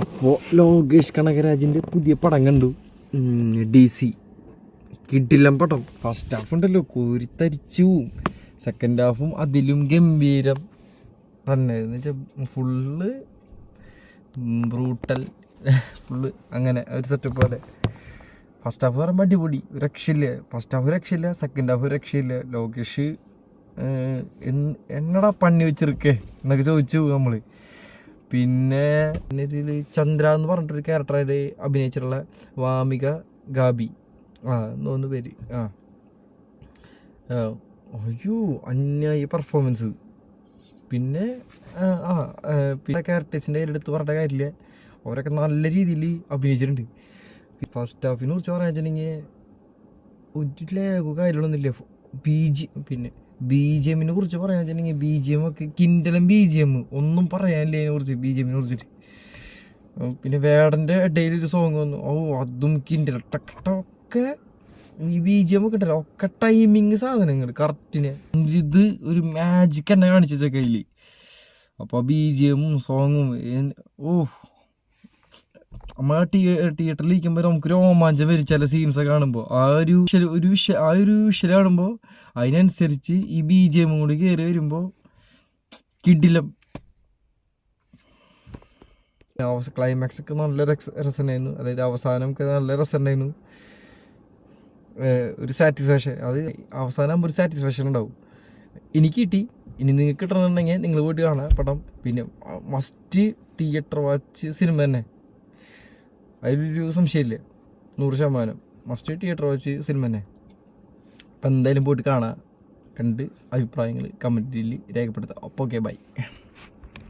അപ്പോൾ ലോകേഷ് കനകരാജിൻ്റെ പുതിയ പടം കണ്ടു. DC കിടിലം പടം. ഫസ്റ്റ് ഹാഫ് ഉണ്ടല്ലോ കോരിത്തരിച്ചു പോവും. സെക്കൻഡ് ഹാഫും അതിലും ഗംഭീരം തന്നെ. എന്ന് വെച്ചാൽ ഫുള്ള് ബ്രൂട്ടൽ, ഫുള്ള് അങ്ങനെ ഒരു സെറ്റപ്പ് പോലെ. ഫസ്റ്റ് ഹാഫ് പറയുമ്പോൾ അടിപൊളി, രക്ഷയില്ല. ഫസ്റ്റ് ഹാഫ് രക്ഷയില്ല, സെക്കൻഡ് ഹാഫ് രക്ഷയില്ല. ലോകേഷ് എന്നടാ പണി വെച്ചിരിക്കേ എന്നൊക്കെ ചോദിച്ചു നമ്മൾ. പിന്നെ ഇതിൽ ചന്ദ്ര എന്ന് പറഞ്ഞിട്ടൊരു ക്യാരക്ടറായിട്ട് അഭിനയിച്ചിട്ടുള്ള വാമിക ഗാബി, എന്നൊന്ന് പേര്. അയ്യോ അന്യായി പെർഫോമൻസ്. പിന്നെ പിന്നെ ക്യാരക്ടേഴ്സിൻ്റെ എടുത്ത് പറഞ്ഞ കാര്യമില്ല, അവരൊക്കെ നല്ല രീതിയിൽ അഭിനയിച്ചിട്ടുണ്ട്. ഫസ്റ്റ് ഹാഫിനെ കുറിച്ച് പറയാൻ വെച്ചിട്ടുണ്ടെങ്കിൽ ഒരു ലേഖ കാര്യങ്ങളൊന്നുമില്ല. പിന്നെ BGM കുറിച്ച് പറയാൻ വെച്ചിട്ടുണ്ടെങ്കിൽ BGM ഒക്കെ കിൻഡലും BGM ഒന്നും പറയാനില്ല അതിനെ കുറിച്ച്, BGM കുറിച്ചിട്ട്. പിന്നെ വേടൻ്റെ ഇടയിലൊരു സോങ് വന്നു, അതും കിൻഡൽ ടൊക്കെ. ഈ BGM ഒക്കെ ഉണ്ടല്ലോ ഒക്കെ ടൈമിങ് സാധനങ്ങൾ കറക്റ്റിന്. ഇത് ഒരു മാജിക് തന്നെ കാണിച്ചു വെച്ച കയ്യിൽ. അപ്പോൾ BGM സോങ്ങും നമ്മൾ തിയേറ്ററിൽ ഇരിക്കുമ്പോൾ നമുക്ക് രോമാഞ്ചം വരും ചില സീൻസൊക്കെ കാണുമ്പോൾ. ആ ഒരു വിഷ്വൽ കാണുമ്പോൾ അതിനനുസരിച്ച് ഈ BGM കൂടി കയറി വരുമ്പോൾ കിടിലം. ക്ലൈമാക്സ് ഒക്കെ നല്ല രസമുണ്ടായിരുന്നു, അതായത് അവസാനമൊക്കെ നല്ല രസമുണ്ടായിരുന്നു. ഒരു സാറ്റിസ്ഫാക്ഷൻ, അത് അവസാനം ഒരു സാറ്റിസ്ഫാക്ഷൻ ഉണ്ടാവും. എനിക്ക് കിട്ടി. ഇനി നിങ്ങൾക്ക് കിട്ടണമെന്നുണ്ടെങ്കിൽ നിങ്ങൾ പോയിട്ട് കാണാം പടം. പിന്നെ മസ്റ്റ് തിയേറ്റർ വാച്ച് സിനിമ തന്നെ, അതിലൊരു സംശയമില്ല, 100% മസ്റ്റ് തിയേറ്റർ വാച്ച് സിനിമ തന്നെ. അപ്പം എന്തായാലും പോയിട്ട് കാണാം, കണ്ട് അഭിപ്രായങ്ങൾ കമൻറ്റിൽ രേഖപ്പെടുത്താം. അപ്പോൾ ഓക്കെ, ബൈ.